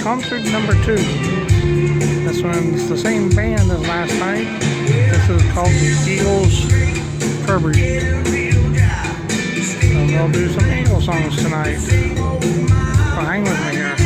concert number 2. This one's the same band as last night. This is called the Eagles Tribute. So they'll do some Eagle songs tonight. So hang with me here.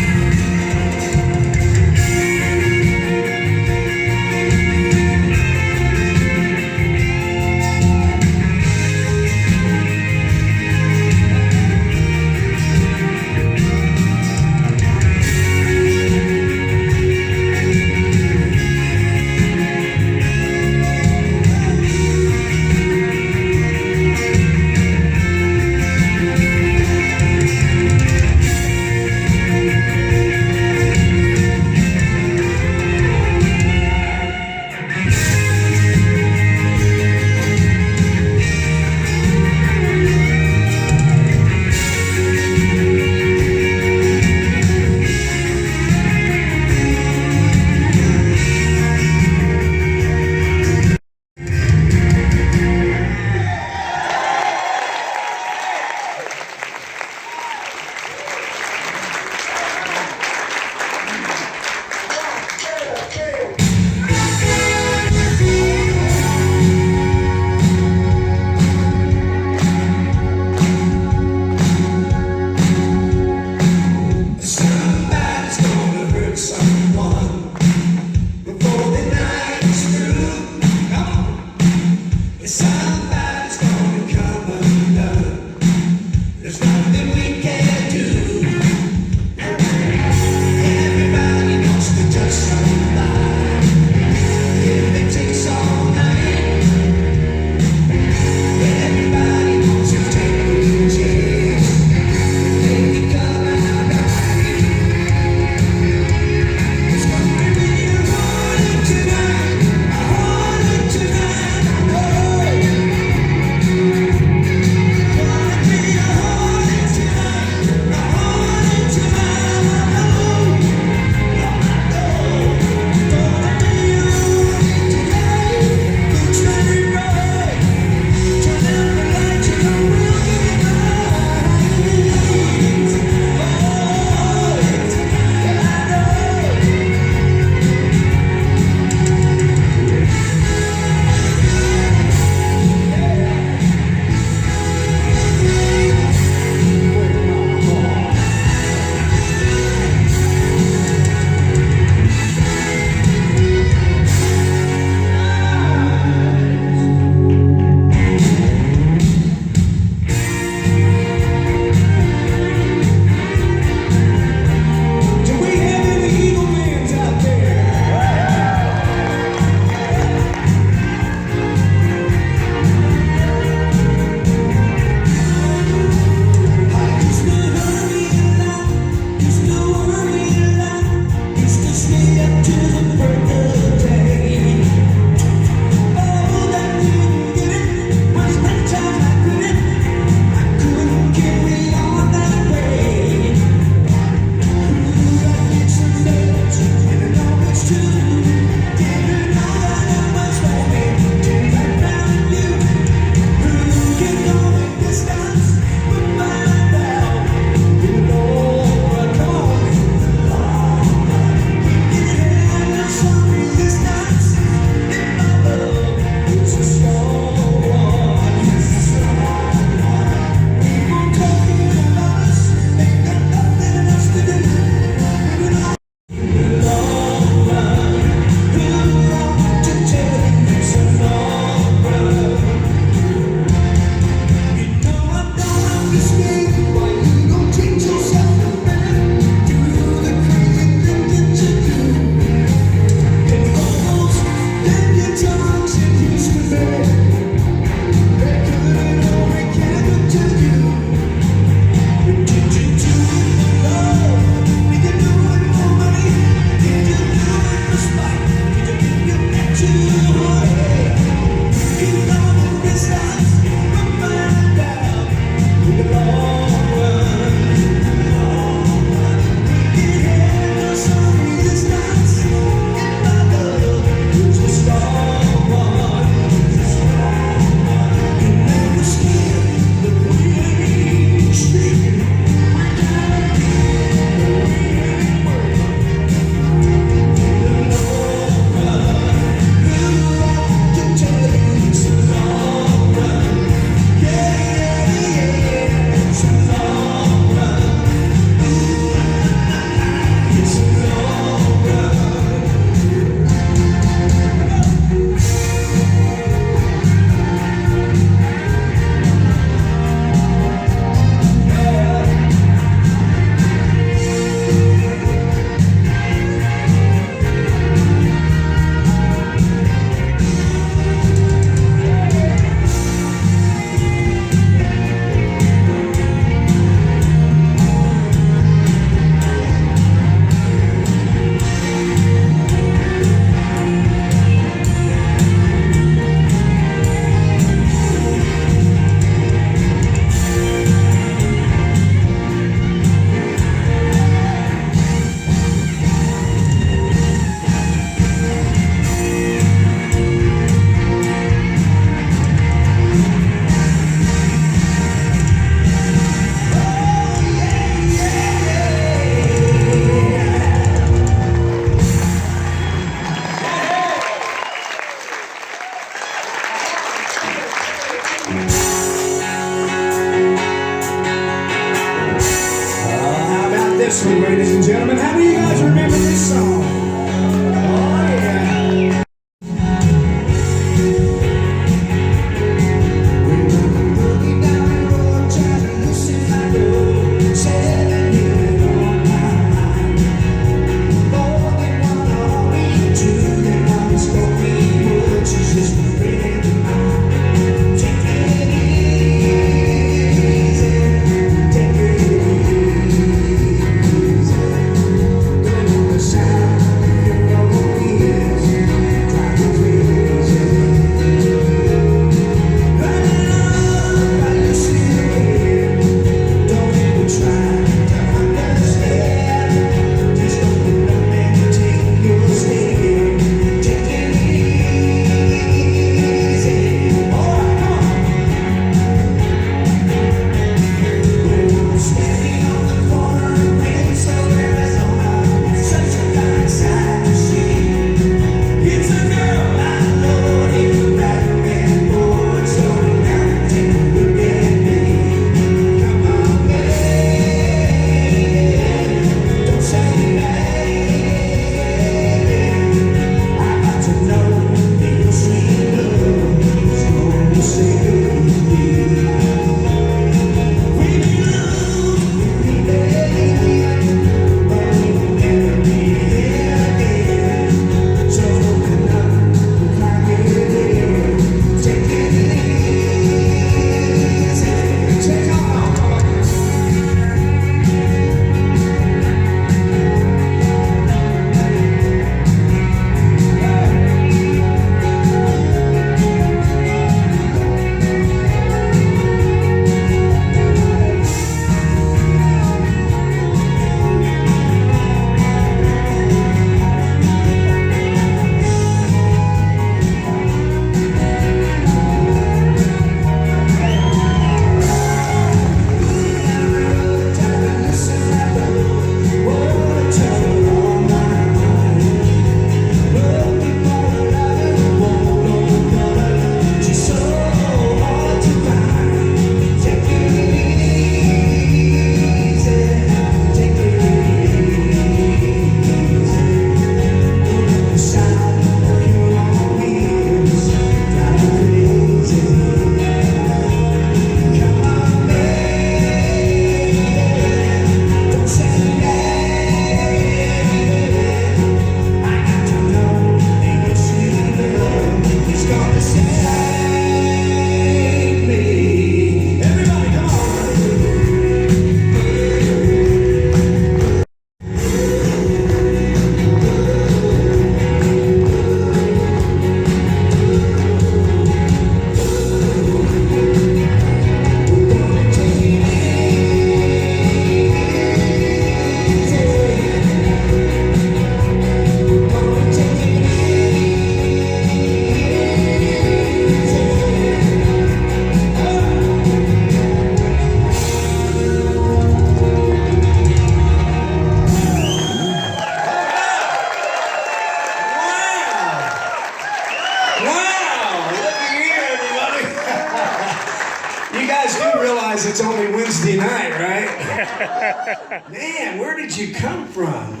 do realize it's only Wednesday night, right? Man, where did you come from?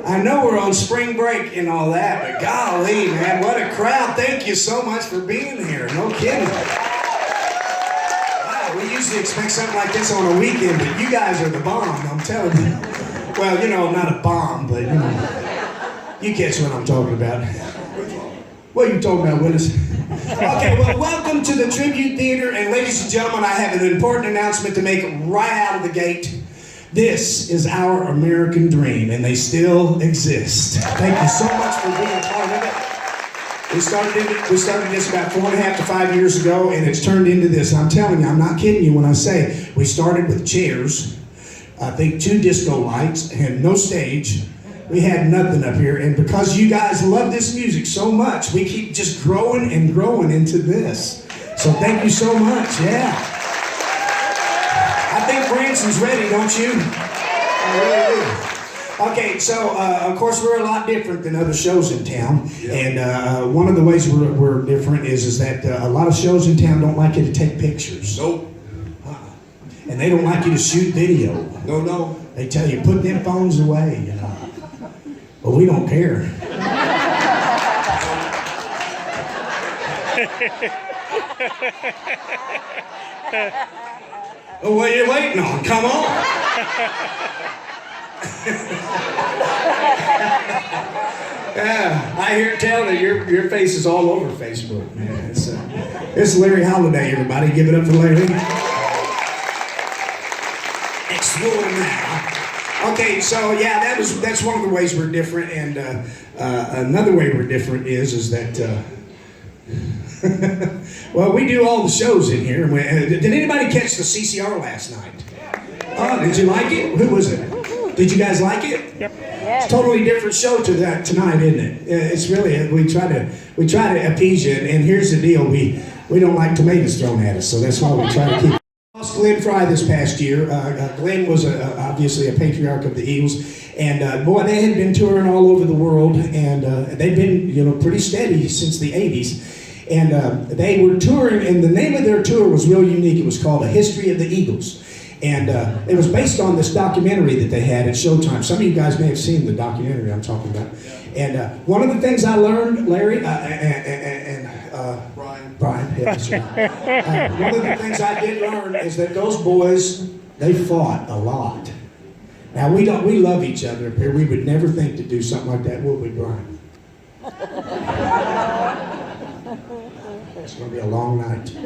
I know we're on spring break and all that, but golly, man, what a crowd. Thank you so much for being here. No kidding. Wow, we usually expect something like this on a weekend, but you guys are the bomb, I'm telling you. Well, you know, not a bomb, but, you know, you catch what I'm talking about. What are you talking about, Willis? Okay, well, welcome to the Tribute Theater, and ladies and gentlemen, I have an important announcement to make right out of the gate. This is our American dream, and they still exist. Thank you so much for being a part of it. We started this about 4.5 to 5 years ago, and it's turned into this. I'm telling you, I'm not kidding you when I say we started with chairs, I think 2 disco lights, and no stage. We had nothing up here, and because you guys love this music so much, we keep just growing and growing into this. So thank you so much, yeah. I think Branson's ready, don't you? I really do. Okay, so of course we're a lot different than other shows in town, and one of the ways we're different is that a lot of shows in town don't like you to take pictures. Nope. And they don't like you to shoot video. No. They tell you, put them phones away, you know. But we don't care. Well, what are you waiting on? Come on. Yeah, I hear tell that your face is all over Facebook, man. It's Larry Holiday, everybody. Give it up for Larry. Extraordinary. Okay, so yeah, that's one of the ways we're different, and another way we're different is that well, we do all the shows in here. Did anybody catch the CCR last night? Oh, did you like it? Who was it? Did you guys like it? Yep. It's a totally different show to that tonight, isn't it? It's really we try to appease you, and here's the deal: we don't like tomatoes thrown at us, so that's why we try to keep. Glenn Fry this past year. Glenn was obviously a patriarch of the Eagles, and boy, they had been touring all over the world, and they've been pretty steady since the '80s. And they were touring, and the name of their tour was real unique. It was called A History of the Eagles, and it was based on this documentary that they had at Showtime. Some of you guys may have seen the documentary I'm talking about. And one of the things I learned, Larry, Brian, yeah, that's right. One of the things I did learn is that those boys, they fought a lot. Now we love each other up here. We would never think to do something like that, would we, Brian? It's going to be a long night. I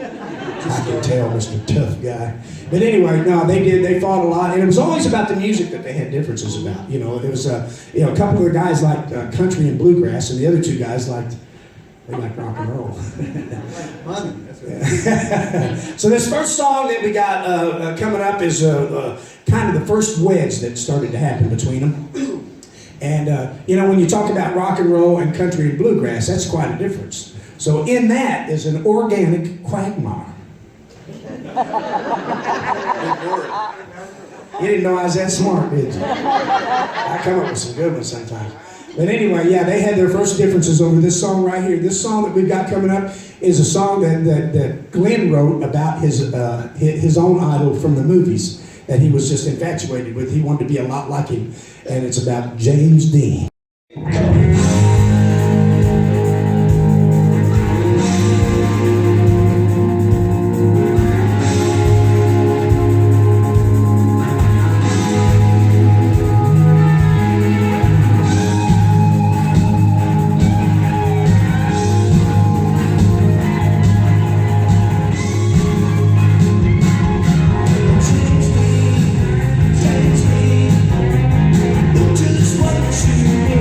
can tell, Mr. Tough Guy. But anyway, no, they fought a lot, and it was always about the music that they had differences about. It was a couple of the guys liked country and bluegrass, and the other 2 guys liked rock and roll. So this first song that we got coming up is kind of the first wedge that started to happen between them. And when you talk about rock and roll and country and bluegrass, that's quite a difference. So in that is an organic quagmire. You didn't know I was that smart, did you? I come up with some good ones sometimes. But anyway, yeah, they had their first differences over this song right here. This song that we've got coming up is a song that Glenn wrote about his own idol from the movies that he was just infatuated with. He wanted to be a lot like him, and it's about James Dean. Just what you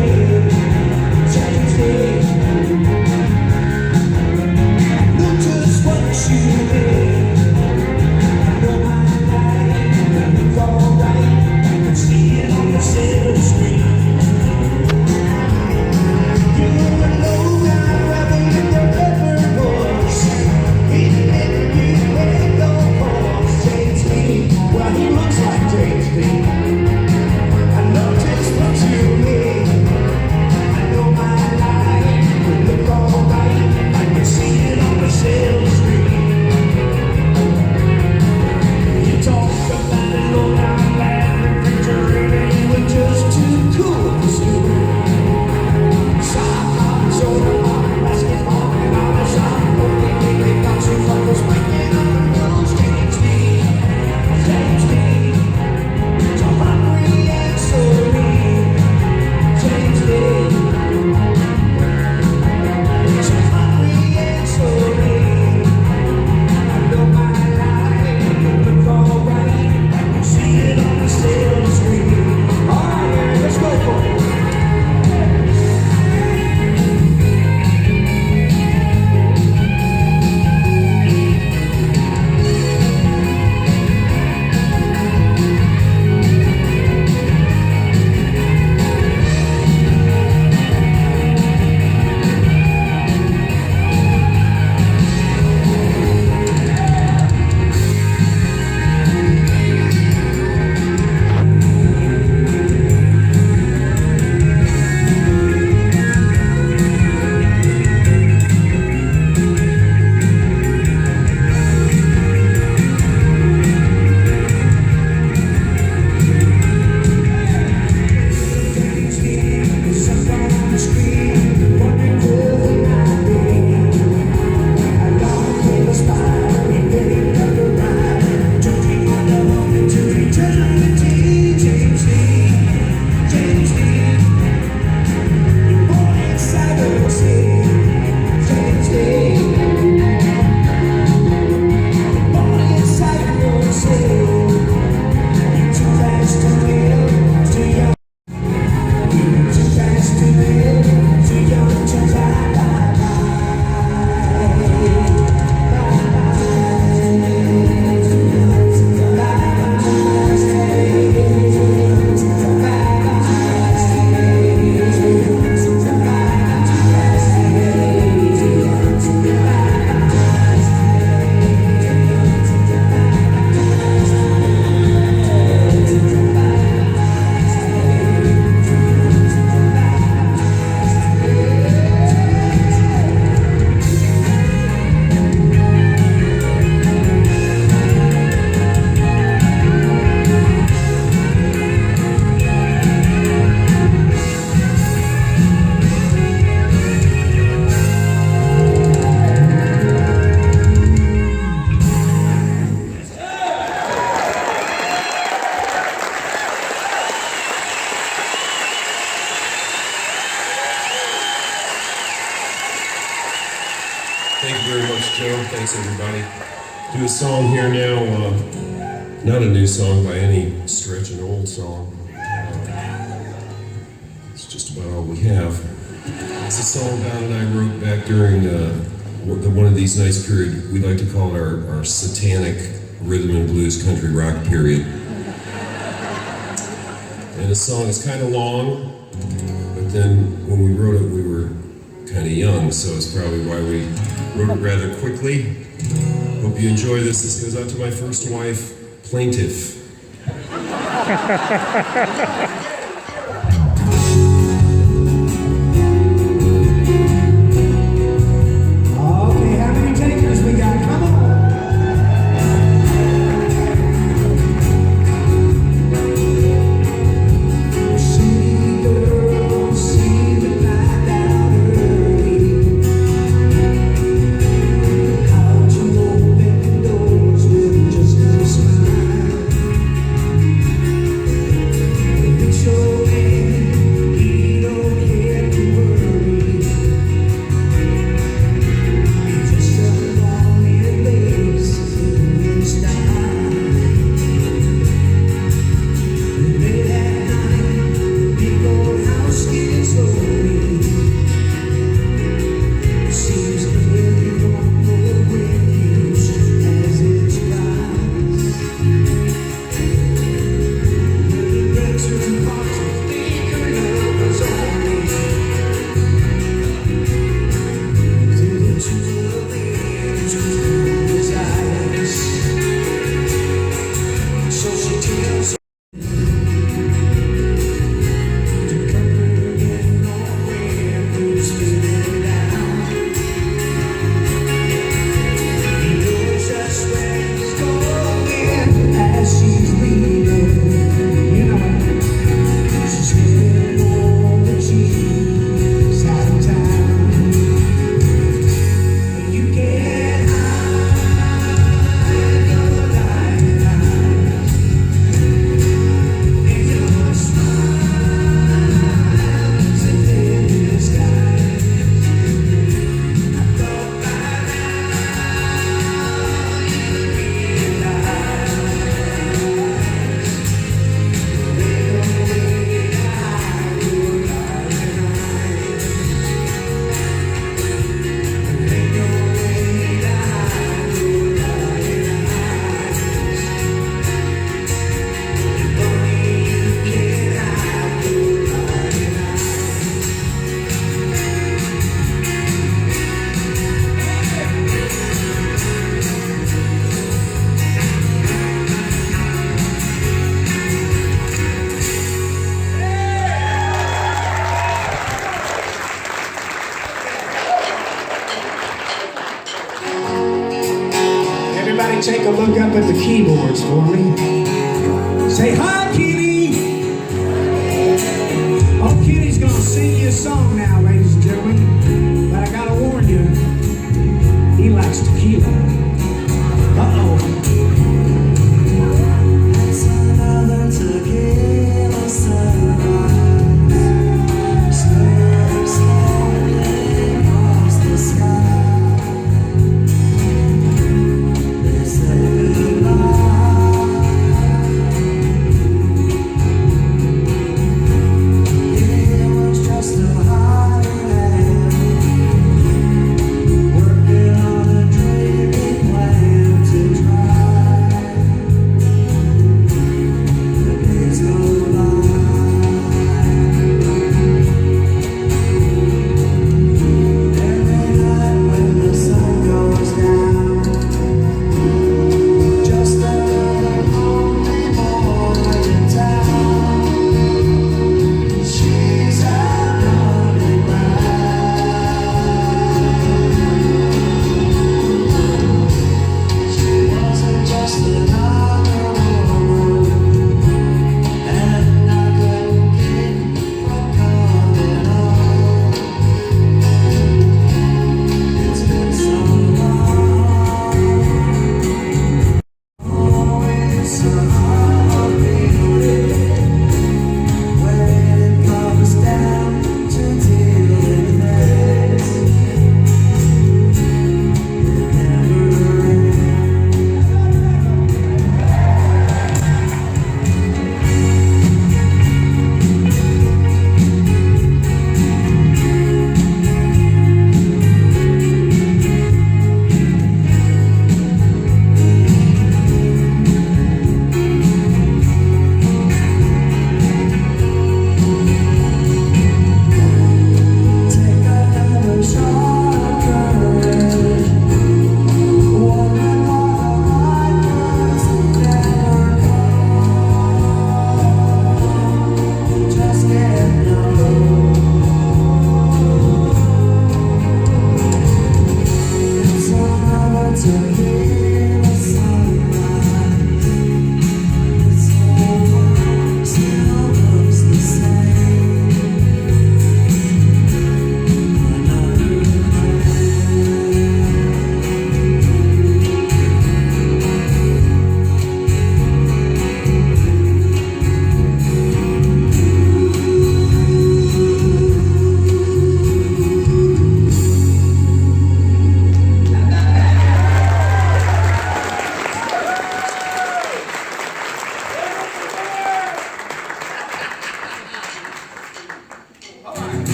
Thank you very much, Joe. Thanks, everybody. Do a song here now. Not a new song by any stretch, an old song. It's just about all we have. It's a song Don and I wrote back during one of these nights period. We like to call it our satanic rhythm and blues country rock period. And the song is kind of long, but then when we wrote it, we were kind of young, so it's probably why we wrote it rather quickly. Hope you enjoy this. This goes out to my first wife, Plaintiff. Okay, how many takers we got? Come on. See girls, see the light down early. How to open doors with just a smile. It's your man, he don't care to worry. Just a long lace in style. Late at night, the big old house gets lonely. Seems everyone will refuse as it dries. The veteran box of thinker lovers only. So she tells to come again nowhere to spin it down. He knows just where he's going as she's leaving. You know, she's heading for the cheese out of town. You can't hide your lying eyes, and your smile's a thin disguise. I thought by now you'd realize there's no way to hide your lying eyes. Ain't no way to hide your lying eyes. If only you can hide your lying eyes. Everybody take a look up at the keyboards for me. Say hi, Kitty. Oh, Kitty's gonna sing you a song now, ladies and gentlemen. But I gotta warn you, he likes tequila. Uh-oh. It's another tequila sunrise. Stars falling across the sky. They say goodbye. It was just a hot and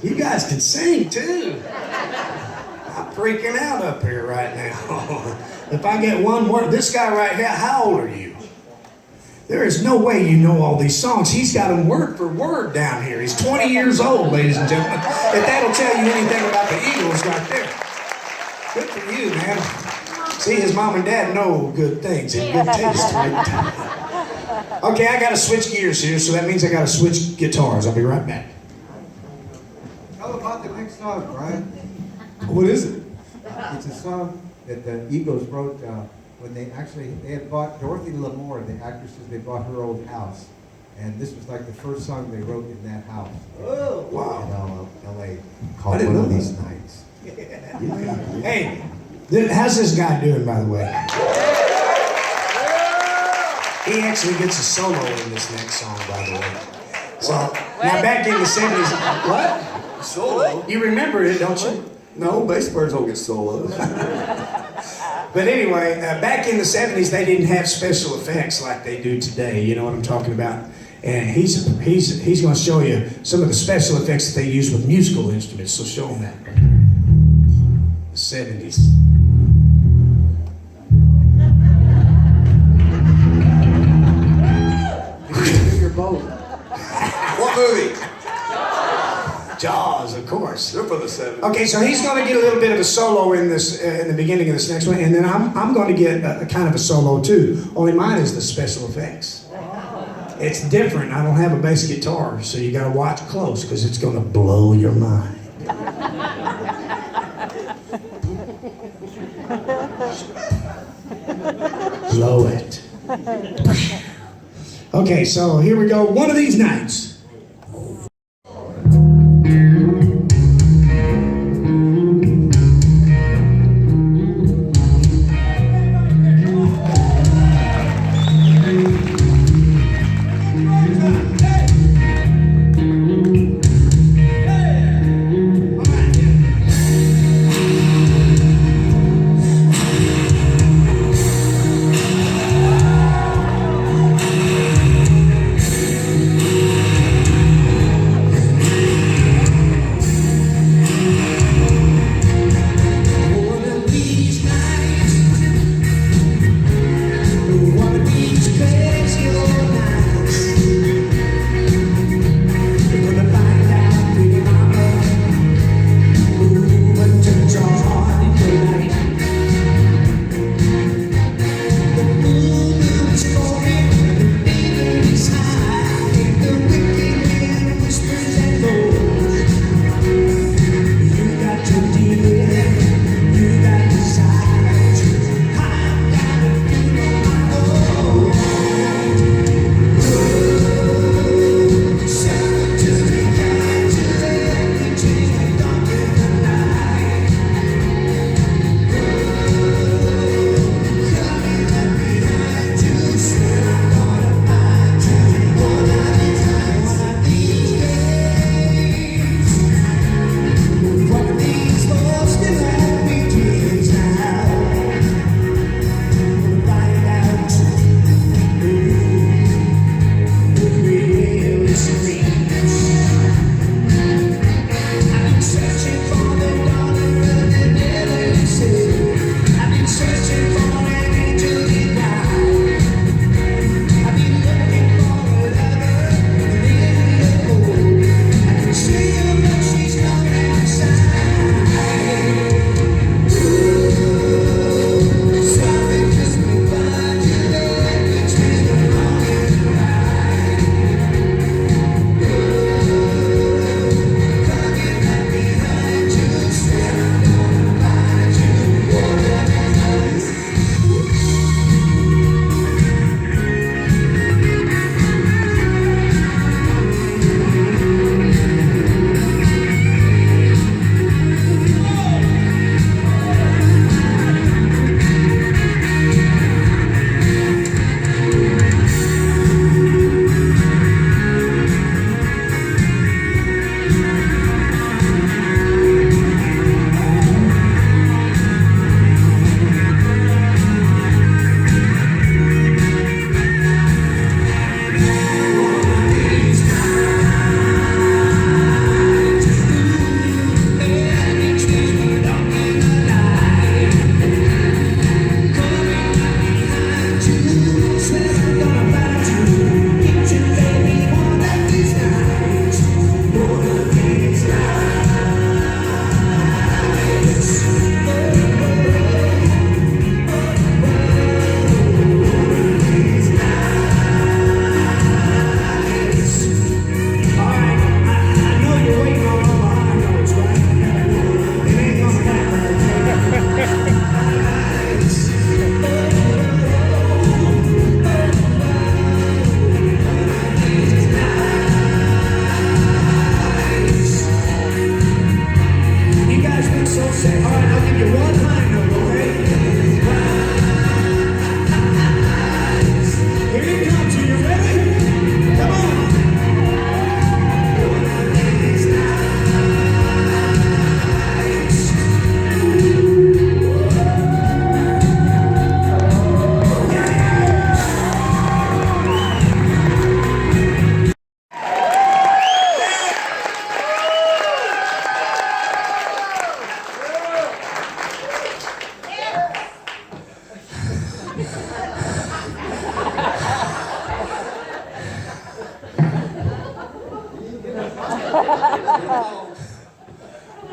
You guys can sing too. I'm freaking out up here right now. If I get one word, this guy right here, how old are you? There is no way you know all these songs. He's got them word for word down here. He's 20 years old, ladies and gentlemen. If that'll tell you anything about the Eagles right there. Good for you, man. See, his mom and dad know good things and good taste, right? Okay, I gotta switch gears here, so that means I gotta switch guitars. I'll be right back. Tell about the next song, Brian. What is it? It's a song that the Eagles wrote when they had bought Dorothy Lamour, the actresses, they bought her old house. And this was like the first song they wrote in that house. Oh, wow. In L.A. called One of These Nights. Hey, how's this guy doing, by the way? He actually gets a solo in this next song, by the way. So, now back in the 70s, what? Solo? You remember it, don't you? No, bass players don't get solos. But anyway, back in the 70s, they didn't have special effects like they do today, you know what I'm talking about? And he's going to show you some of the special effects that they use with musical instruments. So show him that. The 70s. Your boat. What movie? Jaws, of course. They're for the 70s. Okay, so he's going to get a little bit of a solo in this in the beginning of this next one, and then I'm going to get a kind of a solo too. Only mine is the special effects. It's different. I don't have a bass guitar, so you got to watch close because it's going to blow your mind. Blow it. Okay, so here we go. One of these nights.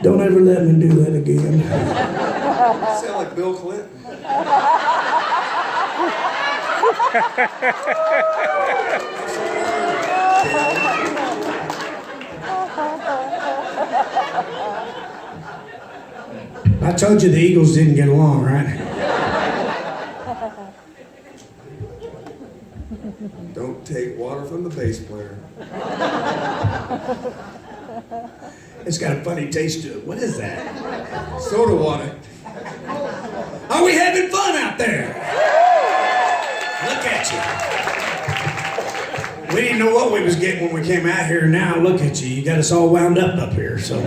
Don't ever let me do that again. Sound like Bill Clinton. I told you the Eagles didn't get along, right? Don't take water from the bass player. It's got a funny taste to it. What is that? Soda water. Are we having fun out there? Look at you. We didn't know what we was getting when we came out here. Now look at you. You got us all wound up here. So,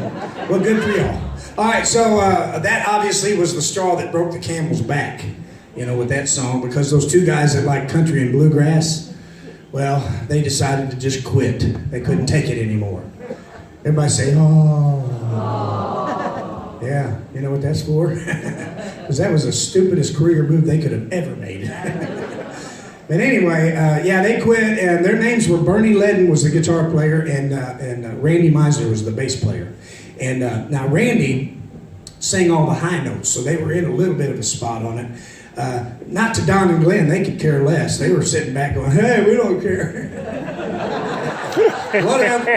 well, good for y'all. All right, so that obviously was the straw that broke the camel's back, you know, with that song, because those two guys that like country and bluegrass, well, they decided to just quit. They couldn't take it anymore. Everybody say, oh. Yeah, you know what that's for? Because that was the stupidest career move they could have ever made. But anyway, yeah, they quit, and their names were Bernie Ledden was the guitar player, and Randy Meisner was the bass player. And now Randy sang all the high notes, so they were in a little bit of a spot on it. Not to Don and Glenn, they could care less. They were sitting back going, hey, we don't care. Whatever.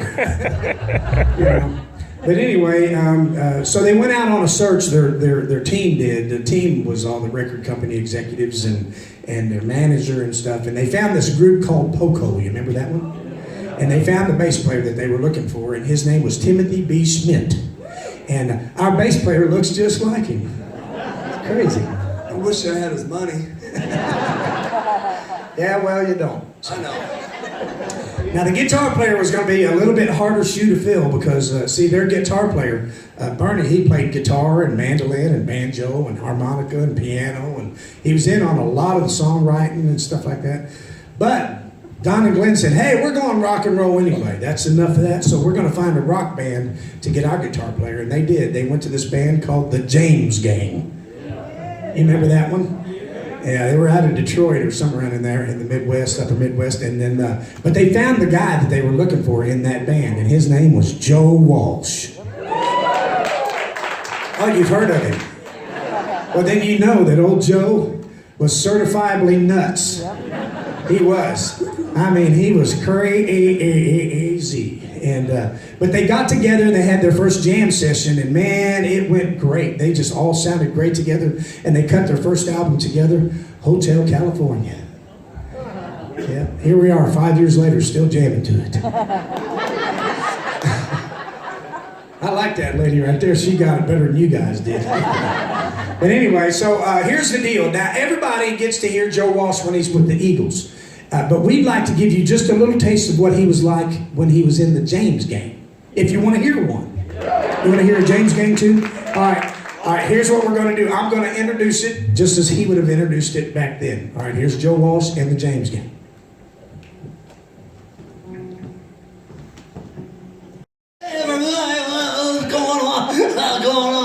You know. But anyway, so they went out on a search, their team did. The team was all the record company executives and their manager and stuff, and they found this group called Poco. You remember that one? And they found the bass player that they were looking for, and his name was Timothy B. Schmidt. And our bass player looks just like him. It's crazy. I wish I had his money. Yeah, well, you don't. I know. Now, the guitar player was going to be a little bit harder shoe to fill because, see, their guitar player, Bernie, he played guitar and mandolin and banjo and harmonica and piano, and he was in on a lot of the songwriting and stuff like that. But Don and Glenn said, hey, we're going rock and roll anyway. That's enough of that, so we're going to find a rock band to get our guitar player. And they did. They went to this band called the James Gang. You remember that one? Yeah, they were out of Detroit or somewhere around in there in the Midwest, upper Midwest. And then, but they found the guy that they were looking for in that band, and his name was Joe Walsh. Oh, you've heard of him. Well, then you know that old Joe was certifiably nuts. He was. I mean, he was crazy. And but they got together and they had their first jam session, and man, it went great. They just all sounded great together, and they cut their first album together, Hotel California. Yeah, here we are 5 years later, still jamming to it. I like that lady right there. She got it better than you guys did. But anyway, so here's the deal. Now, everybody gets to hear Joe Walsh when he's with the Eagles. But we'd like to give you just a little taste of what he was like when he was in the James Gang. If you want to hear one. You want to hear a James Gang too? All right, here's what we're going to do. I'm going to introduce it just as he would have introduced it back then. All right, here's Joe Walsh and the James Gang. Hey, what's going on? What's going on?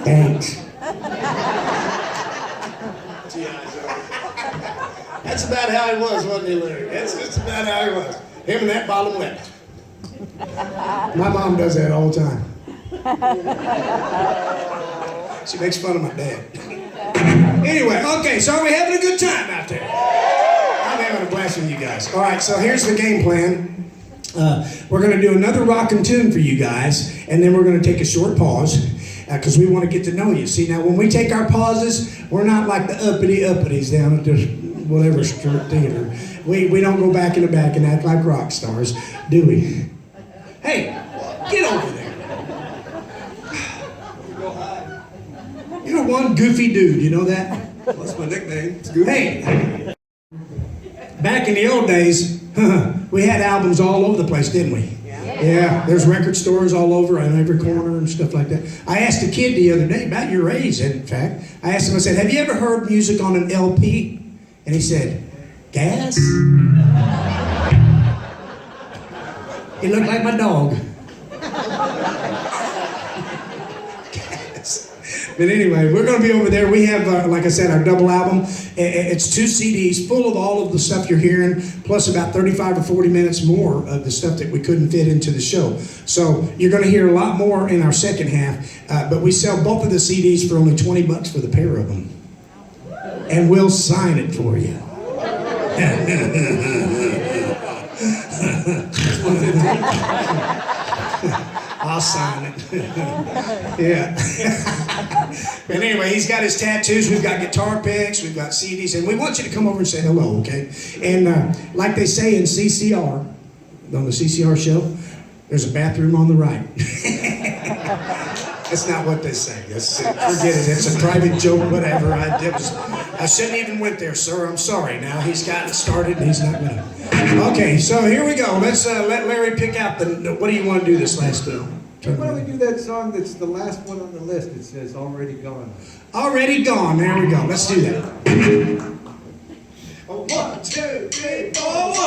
Thanks. That's about how he was, wasn't he, Larry? That's just about how he was. Him and that bottle of wet. My mom does that all the time. She makes fun of my dad. Anyway, okay, so are we having a good time out there? I'm having a blast with you guys. All right, so here's the game plan. We're going to do another rockin' tune for you guys, and then we're going to take a short pause because we want to get to know you. See, now when we take our pauses, we're not like the uppity-uppities down at the whatever street theater. We don't go back in the back and act like rock stars, do we? Hey, get over there. You're one goofy dude, you know that? That's my nickname. It's Goofy. Hey, back in the old days, we had albums all over the place, didn't we? Yeah, there's record stores all over on every corner and stuff like that. I asked a kid the other day, about your age, in fact. I asked him, I said, have you ever heard music on an LP? And he said, gas? He looked like my dog. But anyway, we're going to be over there. We have, like I said, our double album. It's 2 CDs full of all of the stuff you're hearing, plus about 35 or 40 minutes more of the stuff that we couldn't fit into the show. So you're going to hear a lot more in our second half. But we sell both of the CDs for only $20 for the pair of them. And we'll sign it for you. I'll sign it. Yeah. And anyway, he's got his tattoos. We've got guitar picks. We've got CDs. And we want you to come over and say hello, okay? And like they say in CCR, on the CCR show, there's a bathroom on the right. That's not what they say. Forget it. It's a private joke, whatever. I shouldn't even went there, sir. I'm sorry. Now he's gotten started and he's not going to. Okay, so here we go. Let's let Larry pick out what do you want to do this last Why don't we do that song that's the last one on the list? It says Already Gone. Already Gone. There we go. Let's do that. 1, 2, 3, 4, 1.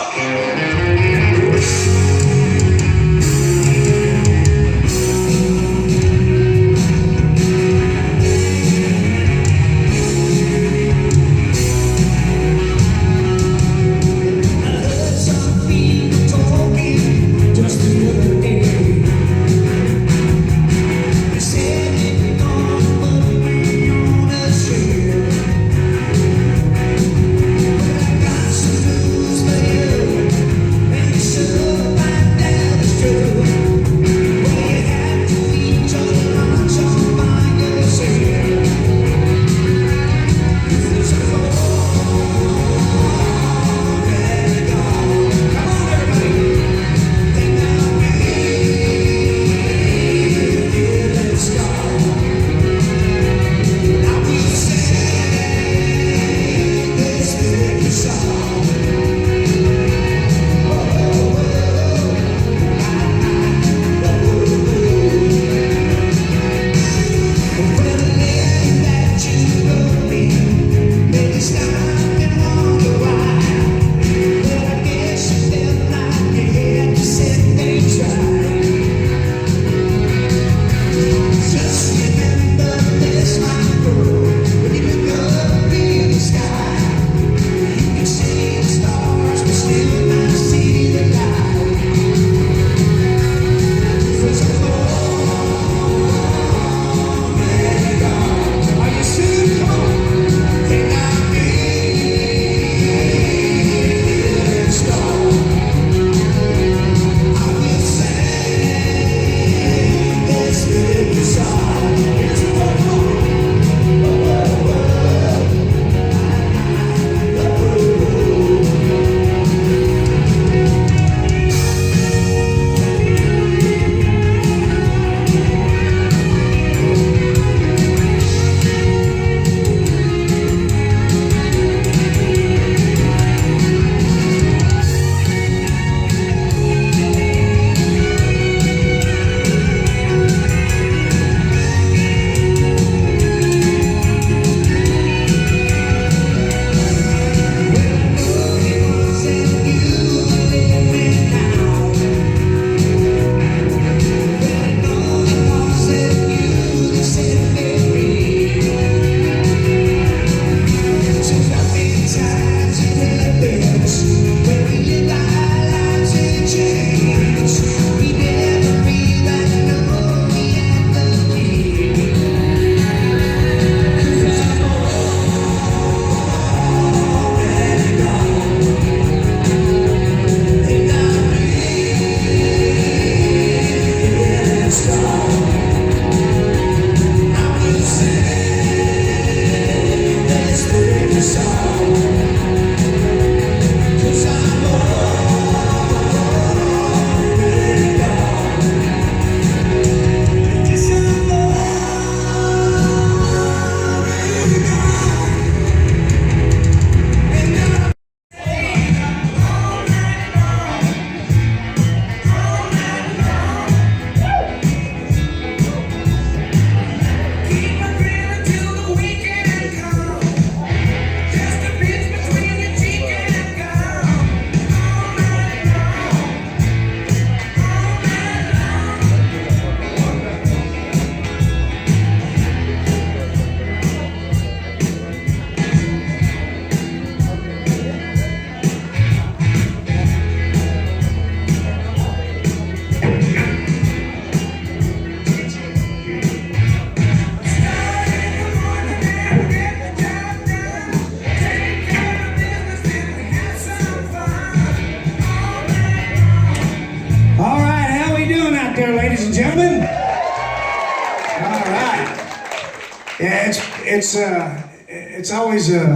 it's always a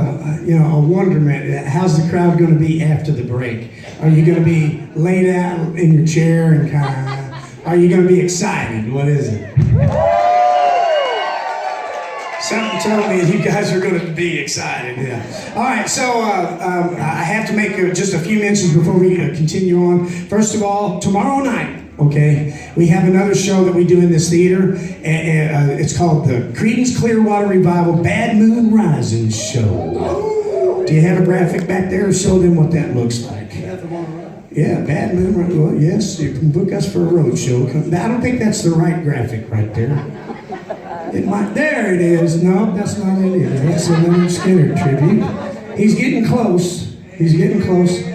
wonderment. How's the crowd going to be after the break? Are you going to be laid out in your chair and kind of? Are you going to be excited? What is it? Something told me you guys are going to be excited. Yeah. All right. So I have to make just a few mentions before we continue on. First of all, tomorrow night. Okay, we have another show that we do in this theater, and it's called the Creedence Clearwater Revival Bad Moon Rising Show. Do you have a graphic back there? Show them what that looks like. Yeah, Bad Moon Rising. Well, yes, you can book us for a road show. I don't think that's the right graphic right there. It might. There it is. No, that's not it either. That's a Leonard Skinner tribute. He's getting close. He's getting close.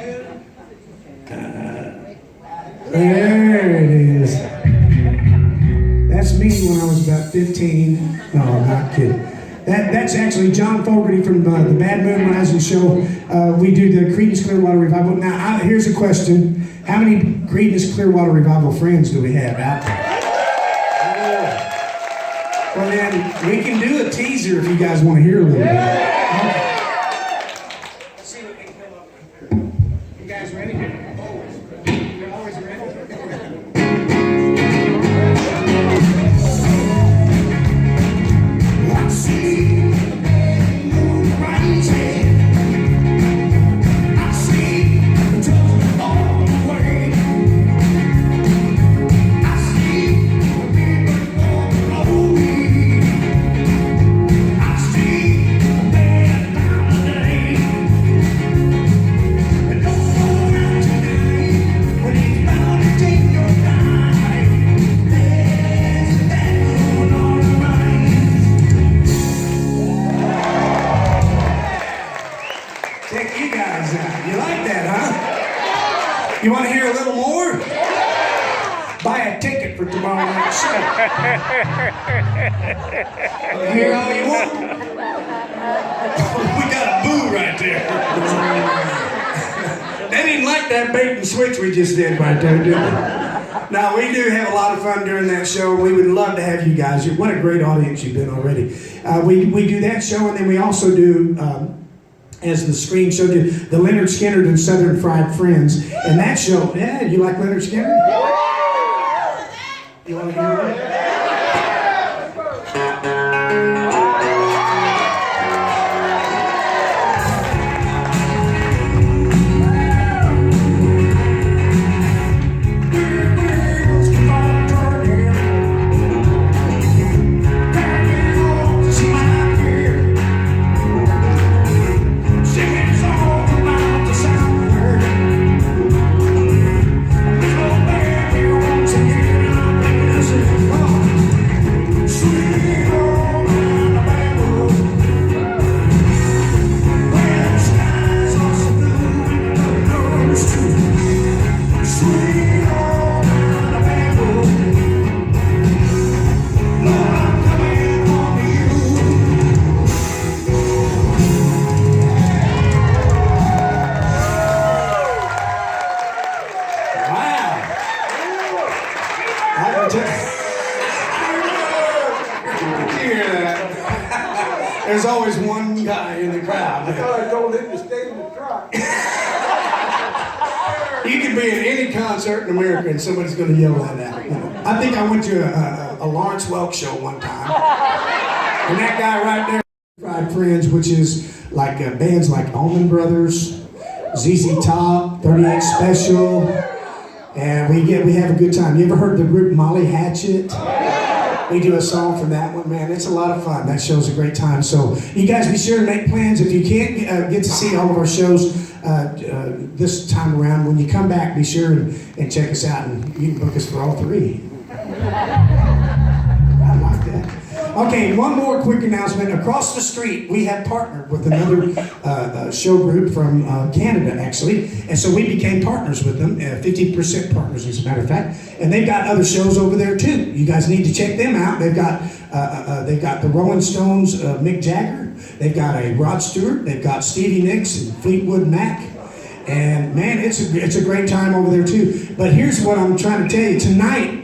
There it is. That's me when I was about 15. No, I'm not kidding. That's actually John Fogerty from the Bad Moon Rising Show. We do the Creedence Clearwater Revival. Now, here's a question. How many Creedence Clearwater Revival friends do we have out there? Well, then, we can do a teaser if you guys want to hear a little bit. Okay. Let's see what they come up with. You guys ready? You're always ready. I see the moon rising. I see the trouble all the way. I see the people all below me. I see the bad time of day. And don't go around tonight when it's bound to take your time. There's a bad moon on the rise. Check you guys out. You like that, huh? You want to hear a little more? Buy a ticket for tomorrow night's show. Hear all you want? We got a boo right there. They didn't like that bait and switch we just did right there, did they? Now, we do have a lot of fun during that show. We would love to have you guys. What a great audience you've been already. We do that show, and then we also do, as the screen showed you, the Leonard Skinner and Southern Fried Friends. And that show, yeah, you like Leonard Skinner? You want to hear that? There's always one guy in the crowd. I thought I told him to stay in the truck. You could be at any concert in America and somebody's going to yell that out. I think I went to a Lawrence Welk show one time. And that guy right there, Fried Friends, which is like bands like Allman Brothers, ZZ Top, 38 Special, and we have a good time. You ever heard the group Molly Hatchet? We do a song from that one, man. It's a lot of fun. That show's a great time. So you guys be sure to make plans. If you can't get to see all of our shows this time around, when you come back, be sure and check us out, and you can book us for all three. I like that. Okay, one more quick announcement. Across the street, we have partnered with another show group from Canada, actually. And so we became partners with them, 50% partners, as a matter of fact. And they've got other shows over there, too. You guys need to check them out. They've got the Rolling Stones, Mick Jagger. They've got a Rod Stewart. They've got Stevie Nicks and Fleetwood Mac. And, man, it's a great time over there, too. But here's what I'm trying to tell you. Tonight,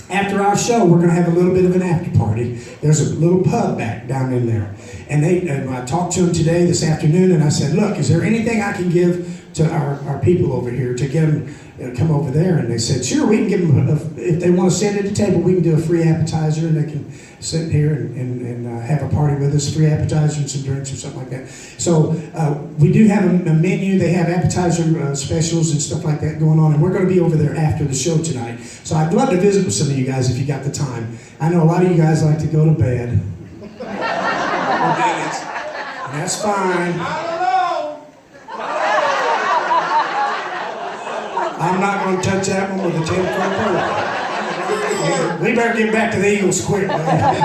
After our show, we're going to have a little bit of an after party. There's a little pub back down in there. And I talked to them today, this afternoon, and I said, look, is there anything I can give to our people over here to get them come over there? And they said, sure, we can give them, if they want to sit at the table, we can do a free appetizer, and they can sit here and have a party with us, free appetizer and some drinks or something like that. So we do have a menu. They have appetizer specials and stuff like that going on, and we're going to be over there after the show tonight. So I'd love to visit with some of you guys if you got the time. I know a lot of you guys like to go to bed. That's fine. I'm not going to touch that one with a 10-foot pole. We better get back to the Eagles quick, man.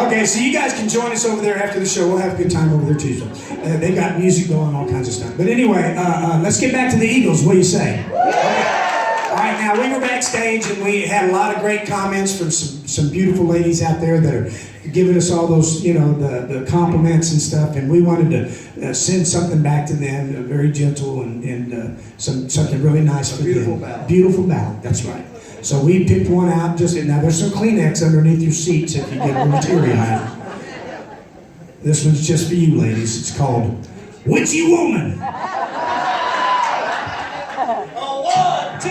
Okay, so you guys can join us over there after the show. We'll have a good time over there too. They got music going, all kinds of stuff. But anyway, let's get back to the Eagles. What do you say? Okay. All right, now we were backstage and we had a lot of great comments from some beautiful ladies out there that are giving us all those, the compliments and stuff, and we wanted to send something back to them, very gentle and something really nice for them. Beautiful ballad, that's right. So we picked one out. Now there's some Kleenex underneath your seats if you get a little teary-eyed. This one's just for you, ladies. It's called "Witchy Woman." 1, 2.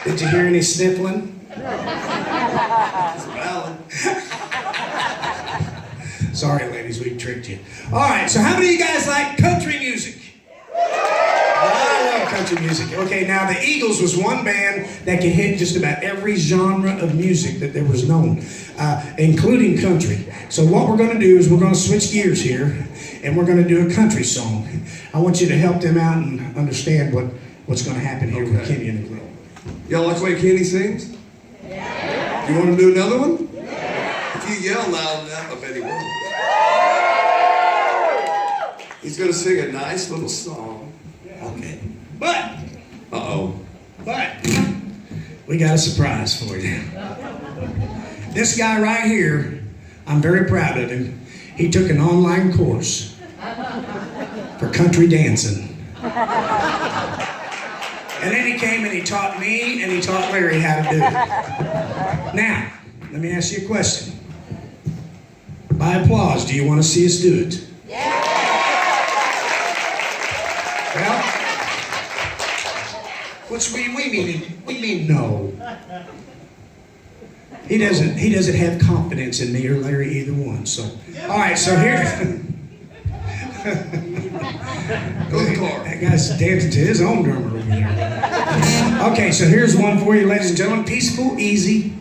Did you hear any sniffling? Sorry, ladies, we tricked you. All right, so how many of you guys like country music? country music. Okay, now the Eagles was one band that could hit just about every genre of music that there was known, including country. So what we're going to do is we're going to switch gears here, and we're going to do a country song. I want you to help them out and understand what's going to happen here with Kenny and the group. Y'all like the way Kenny sings? Yeah. You want to do another one? Yeah. If you yell loud enough, I bet he will. He's going to sing a nice little song. Okay. But Uh-oh. we got a surprise for you. This guy right here, I'm very proud of him. He took an online course for country dancing. And then he came and he taught me and he taught Larry how to do it. Now, let me ask you a question. By applause, do you want to see us do it? Yeah. Well, we mean no. He doesn't have confidence in me or Larry either one. So, all right. So here. That guy's dancing to his own drummer over there. Okay, so here's one for you, ladies and gentlemen. Peaceful, easy.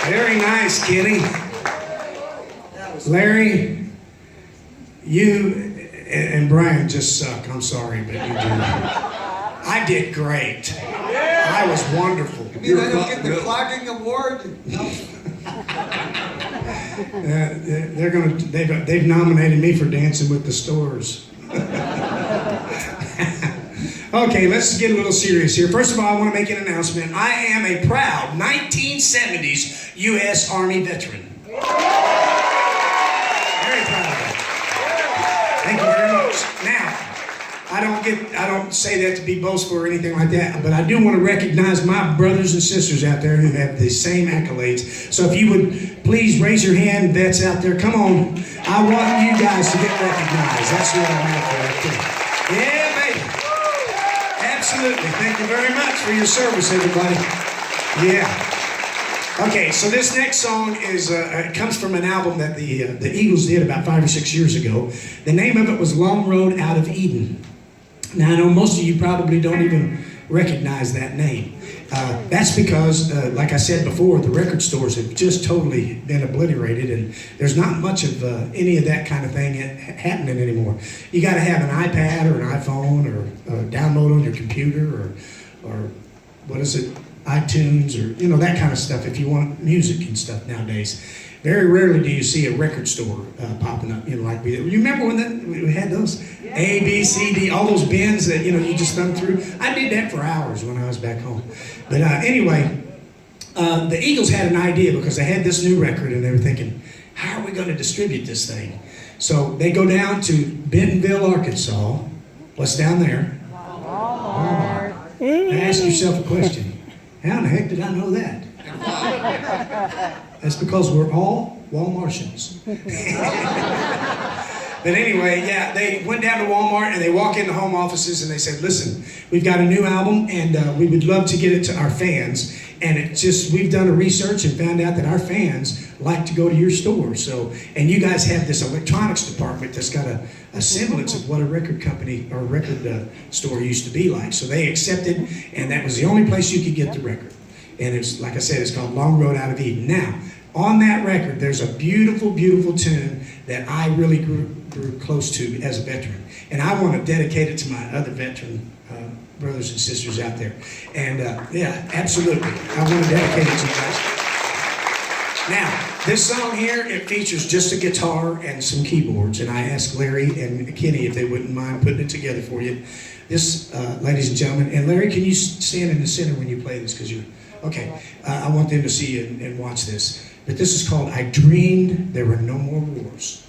Very nice, Kenny. Larry, you and Brian just suck. I'm sorry, but you do. I did great. I was wonderful. You mean I don't get the clogging award? They've nominated me for Dancing with the Stars. Okay, let's get a little serious here. First of all, I want to make an announcement. I am a proud 1970s U.S. Army veteran. Very proud of that. Thank you very much. Now, I I don't say that to be boastful or anything like that, but I do want to recognize my brothers and sisters out there who have the same accolades. So if you would please raise your hand, vets out there, come on. I want you guys to get recognized. That's what I'm after right there. Yeah, baby. Absolutely. Thank you very much for your service, everybody. Yeah. Okay, so this next song is it comes from an album that the Eagles did about 5 or 6 years ago. The name of it was Long Road Out of Eden. Now, I know most of you probably don't even recognize that name. That's because, like I said before, the record stores have just totally been obliterated, and there's not much of any of that kind of thing happening anymore. You got to have an iPad or an iPhone or download on your computer or what is it? iTunes or that kind of stuff if you want music and stuff nowadays. Very rarely do you see a record store popping up, like we did. You remember when we had those A, B, C, D, all those bins that you just thumb through? I did that for hours when I was back home. But anyway, the Eagles had an idea because they had this new record and they were thinking, how are we going to distribute this thing? So they go down to Bentonville, Arkansas. What's down there? Walmart. Ask yourself a question. How in the heck did I know that? That's because we're all Walmartians. But anyway, yeah, they went down to Walmart and they walk into home offices and they said, listen, we've got a new album and we would love to get it to our fans. And we've done a research and found out that our fans like to go to your store. So, and you guys have this electronics department that's got a semblance of what a record company or a record store used to be like. So they accepted, and that was the only place you could get the record. And it's, like I said, it's called Long Road Out of Eden. Now, on that record, there's a beautiful, beautiful tune that I really grew close to as a veteran. And I want to dedicate it to my other veteran brothers and sisters out there. And yeah, absolutely. I want to dedicate it to you guys. Now, this song here, it features just a guitar and some keyboards. And I asked Larry and Kenny if they wouldn't mind putting it together for you. This, ladies and gentlemen, and Larry, can you stand in the center when you play this? Because you're, okay. I want them to see you and watch this. But this is called I Dreamed There Were No More Wars.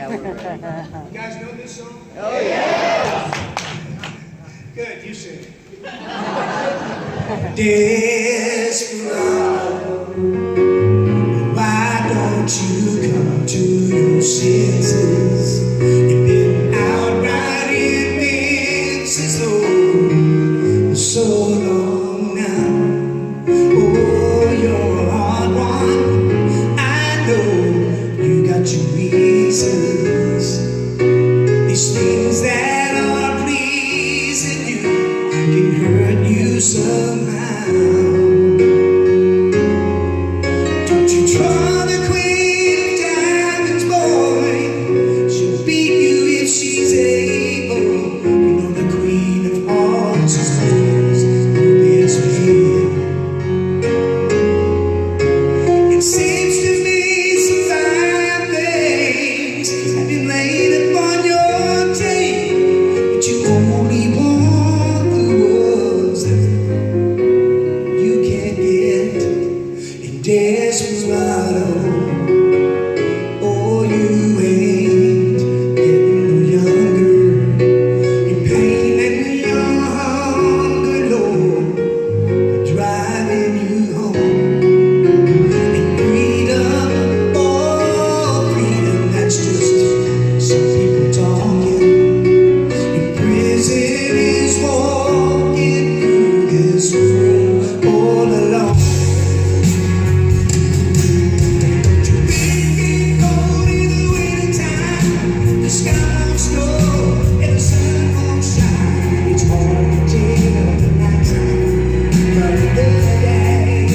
You guys know this song? Oh, yeah. Good, you sing it. Desperado, why don't you come to your senses? You've been out riding Memphis for so long now. Oh, you're a hard one. I know you got your reasons. These things that are pleasing you can hurt you somehow. Don't you try the queen of diamonds, boy. She'll beat you if she's able. You know the queen of hearts is close, your best friend. It seems to me some fine things have been laid upon your table, but you only want the ones that you can't get. And desperado, oh, you ain't getting no younger. Your pain and your hunger, Lord, are driving you home. And freedom, oh, freedom, that's just some people talking. Your prison is walking through this world all alone. The sky won't snow and the sun won't shine. It's hard to tell the night time from the day.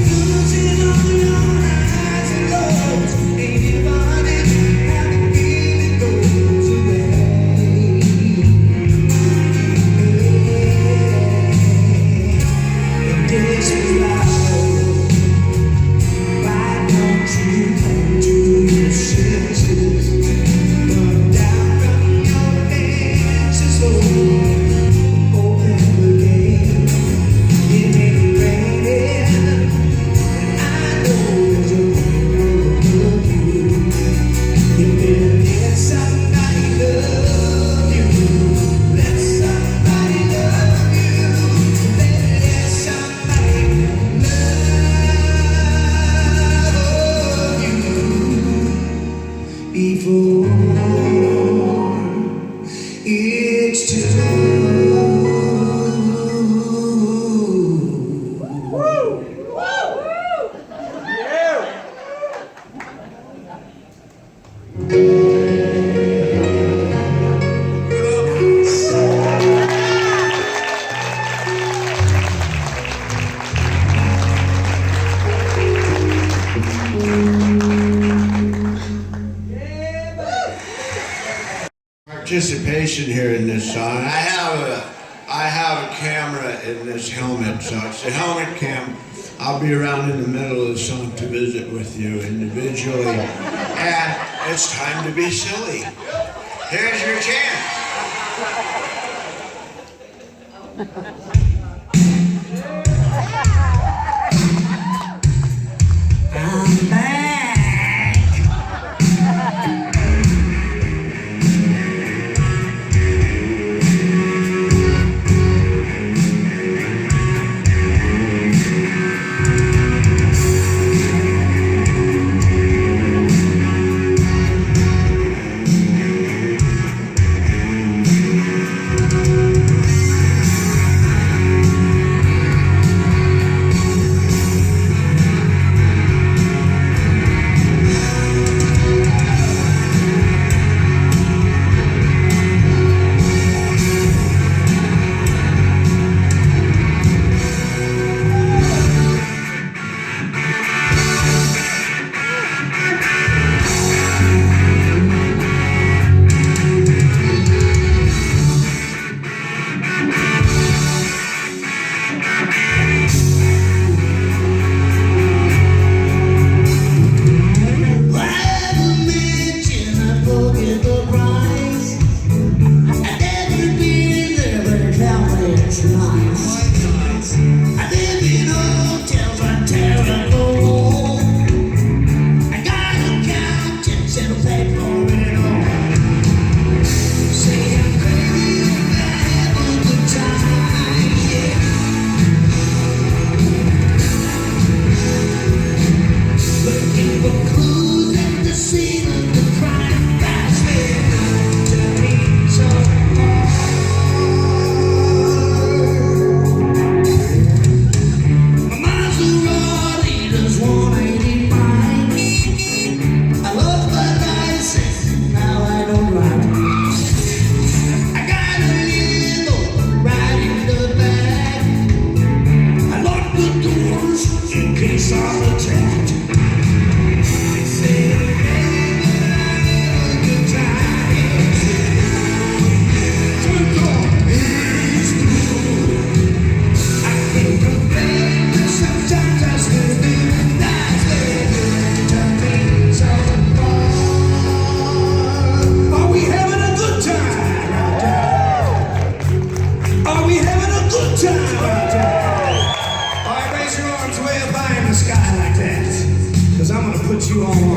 Losing all your highs and lows, ain't divided how the feeling goes away. And desperado, why don't you come to your senses? Come down from your fences, Lord, open the gate. It may be raining, but I know there's a window of you. You better let somebody love you. Let somebody love you. Let somebody love you before it's too participation here in this song. I have a camera in this helmet, so it's a helmet cam. I'll be around in the middle of the song to visit with you individually, and it's time to be silly. Here's your chance. I'm back.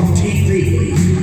off TV.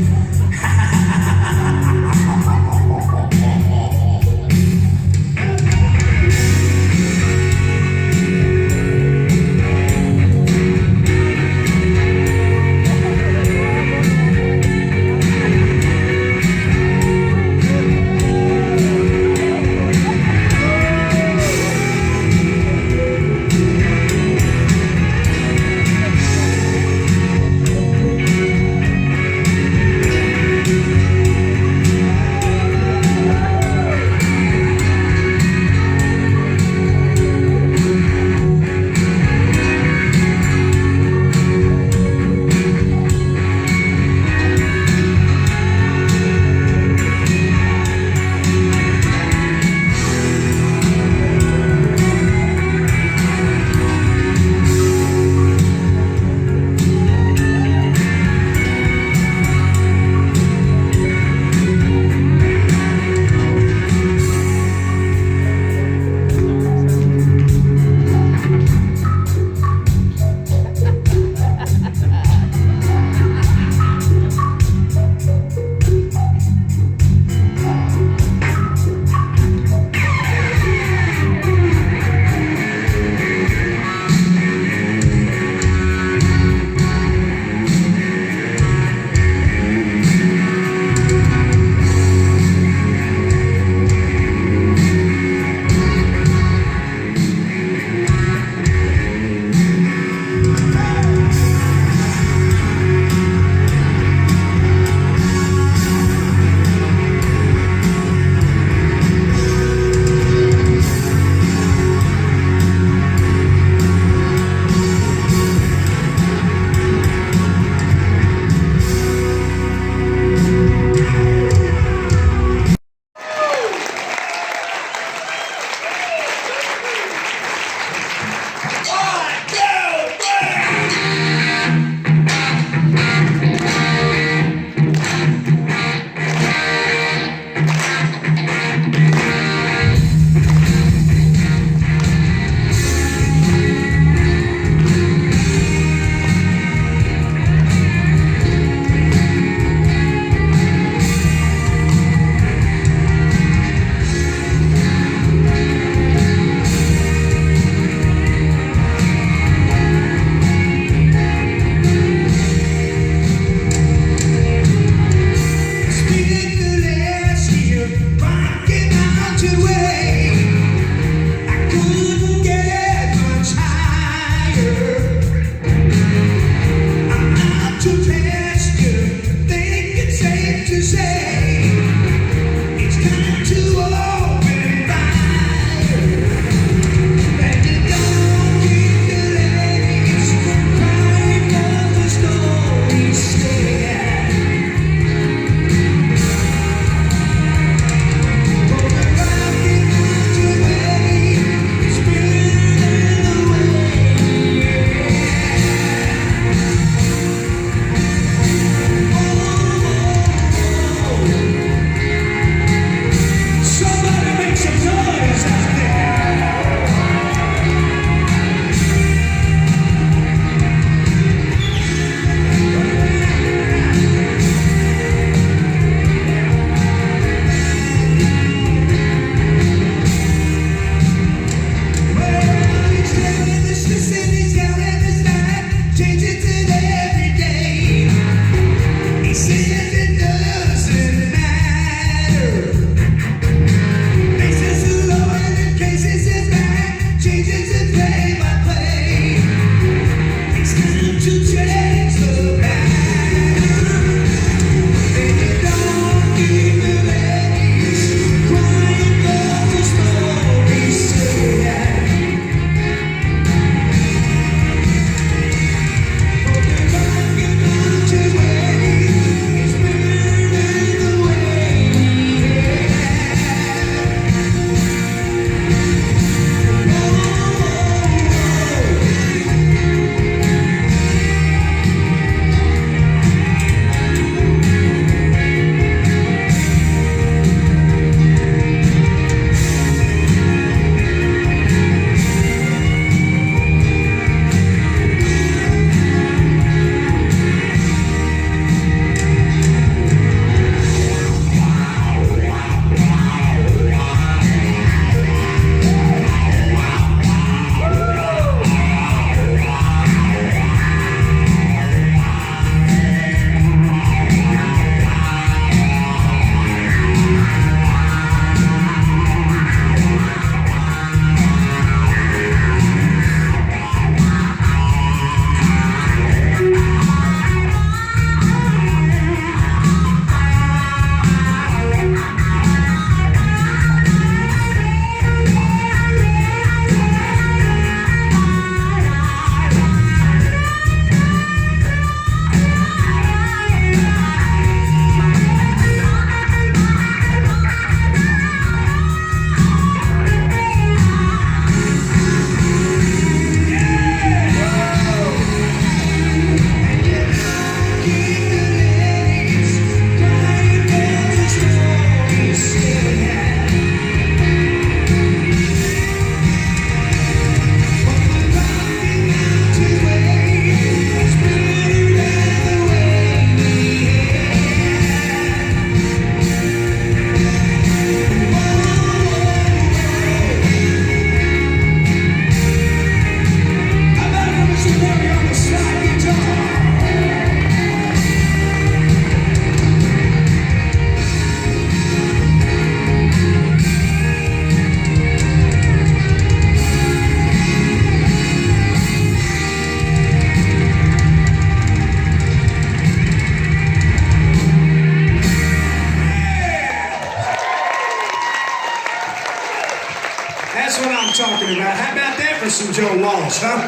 talking about. How about that for some Joe Walsh, huh?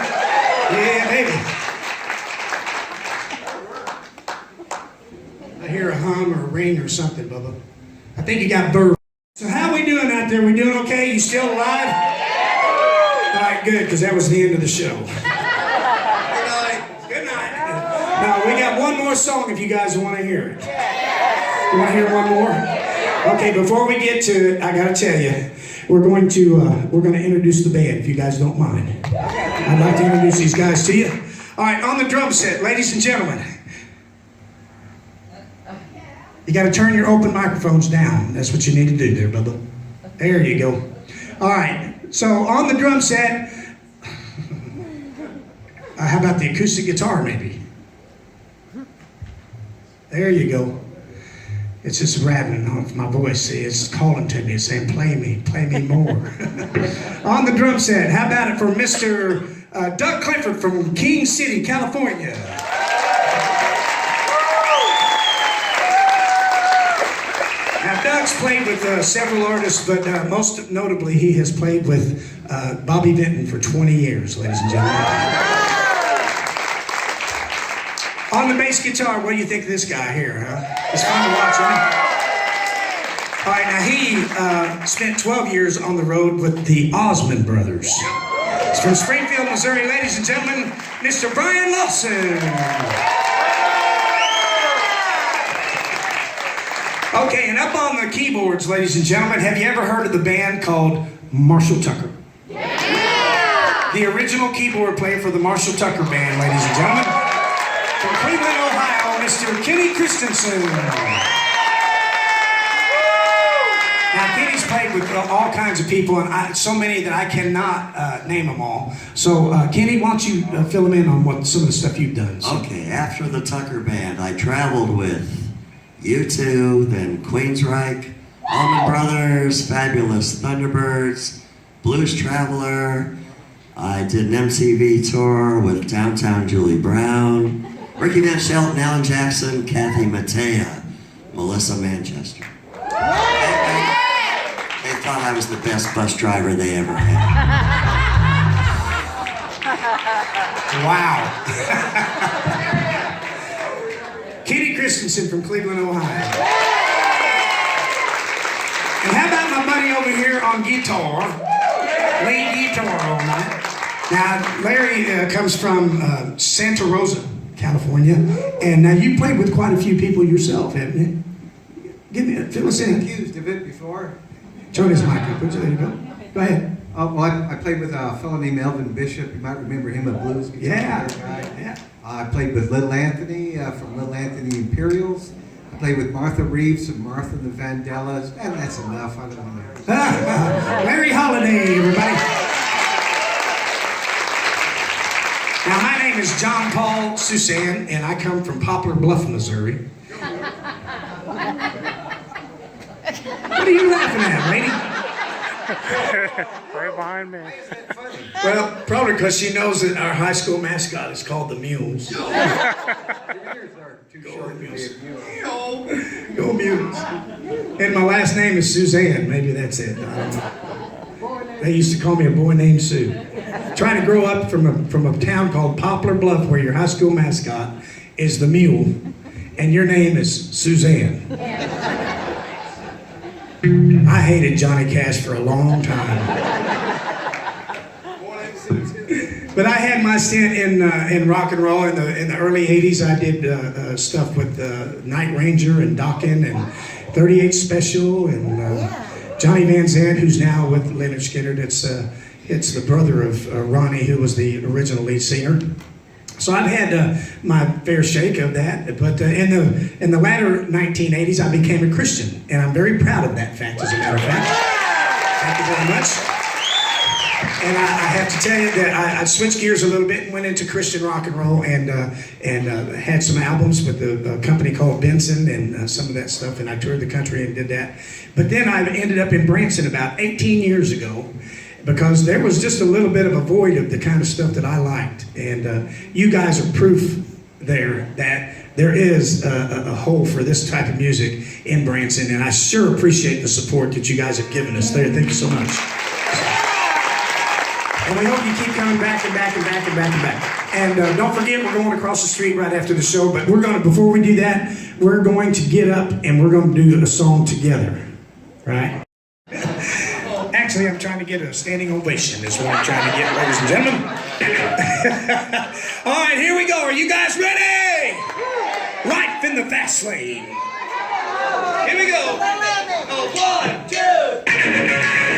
Yeah, baby. I hear a hum or a ring or something, Bubba. I think you got bird. So how we doing out there? We doing okay? You still alive? All right, good, because that was the end of the show. Good night. Good night. Now, we got one more song if you guys want to hear it. You want to hear one more? Okay, before we get to it, I got to tell you, we're going to introduce the band, if you guys don't mind. I'd like to introduce these guys to you. All right, on the drum set, ladies and gentlemen. You got to turn your open microphones down. That's what you need to do there, Bubba. There you go. All right. So on the drum set, how about the acoustic guitar, maybe? There you go. It's just rattling off my voice. See, it's calling to me, saying, play me more. On the drum set, how about it for Mr. Doug Clifford from King City, California. Now, Doug's played with several artists, but most notably, he has played with Bobby Vinton for 20 years, ladies and gentlemen. On the bass guitar, what do you think of this guy here, huh? It's fun to watch, huh? All right, now he spent 12 years on the road with the Osmond Brothers. It's from Springfield, Missouri, ladies and gentlemen, Mr. Brian Lawson. Okay, and up on the keyboards, ladies and gentlemen, have you ever heard of the band called Marshall Tucker? Yeah! The original keyboard player for the Marshall Tucker Band, ladies and gentlemen. From Cleveland, Ohio, Mr. Kenny Christensen. Now, Kenny's played with all kinds of people, and so many that I cannot name them all. So, Kenny, why don't you fill them in on what some of the stuff you've done? So. Okay, after the Tucker Band, I traveled with U2, then Queensryche, Allman Brothers, Fabulous Thunderbirds, Blues Traveler. I did an MTV tour with Downtown Julie Brown, Ricky Van Shelton, Alan Jackson, Kathy Mattea, Melissa Manchester. They thought I was the best bus driver they ever had. Wow. Kenny Christensen from Cleveland, Ohio. And how about my buddy over here on guitar? Lead guitar all night. Now, Larry comes from Santa Rosa, California. And now you played with quite a few people yourself, haven't you? Fill us in. Accused of it before. Turn his mic up. There you go. Go ahead. Well, I played with a fellow named Melvin Bishop. You might remember him, a blues guitar guy. Yeah. I played with Little Anthony from Little Anthony Imperials. I played with Martha Reeves of Martha and the Vandellas. And that's enough. I don't know. Larry Holiday, everybody. Now, my name is John Paul Susan, and I come from Poplar Bluff, Missouri. What are you laughing at, lady? Right behind me. Well, probably because she knows that our high school mascot is called the Mules. Your ears are too short to be a mule. Go Mules. And my last name is Suzanne. Maybe that's it. I don't know. They used to call me a boy named Sue. Trying to grow up from a town called Poplar Bluff where your high school mascot is the Mule and your name is Suzanne. I hated Johnny Cash for a long time. But I had my stint in rock and roll in the early 80s. I did stuff with Night Ranger and Dokken and 38 Special and Johnny Van Zandt, who's now with Leonard Skinner. It's the brother of Ronnie, who was the original lead singer. So I've had my fair shake of that, but in the latter 1980s, I became a Christian, and I'm very proud of that fact, as a matter of fact. Thank you very much. And I have to tell you that I switched gears a little bit and went into Christian rock and roll, and had some albums with a company called Branson and some of that stuff, and I toured the country and did that. But then I ended up in Branson about 18 years ago, because there was just a little bit of a void of the kind of stuff that I liked. And you guys are proof there that there is a hole for this type of music in Branson, and I sure appreciate the support that you guys have given us there. Thank you so much. And we hope you keep coming back and back and back and back and back. And don't forget, we're going across the street right after the show. But we're going to, before we do that, we're going to get up and we're going to do a song together. Right? Actually, I'm trying to get a standing ovation is what I'm trying to get, ladies and gentlemen. All right, here we go. Are you guys ready? Life in the fast lane. Here we go. 1, 2.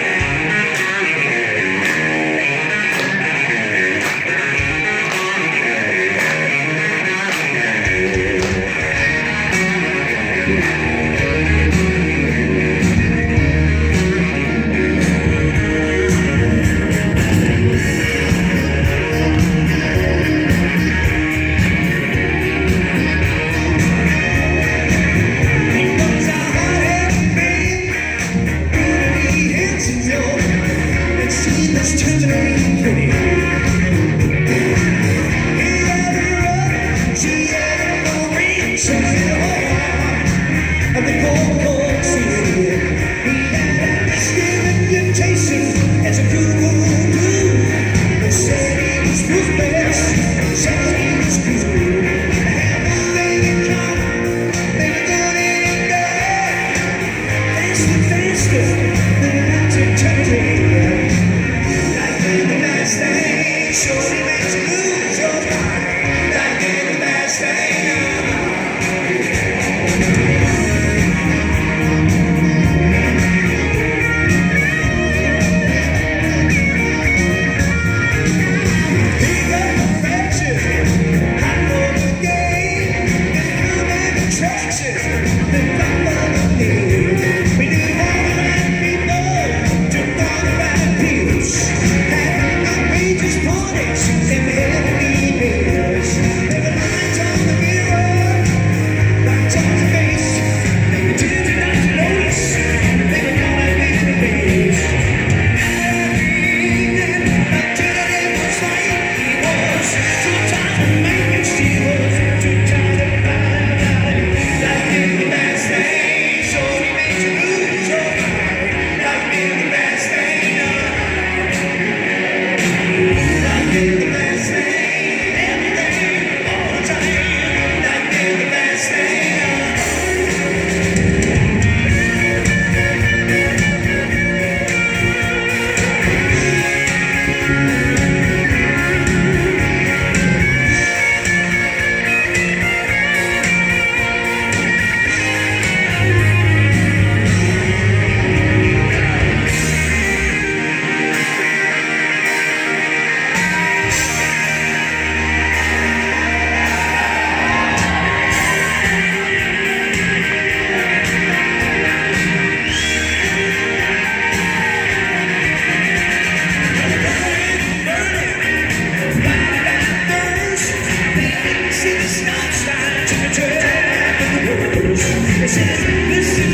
This is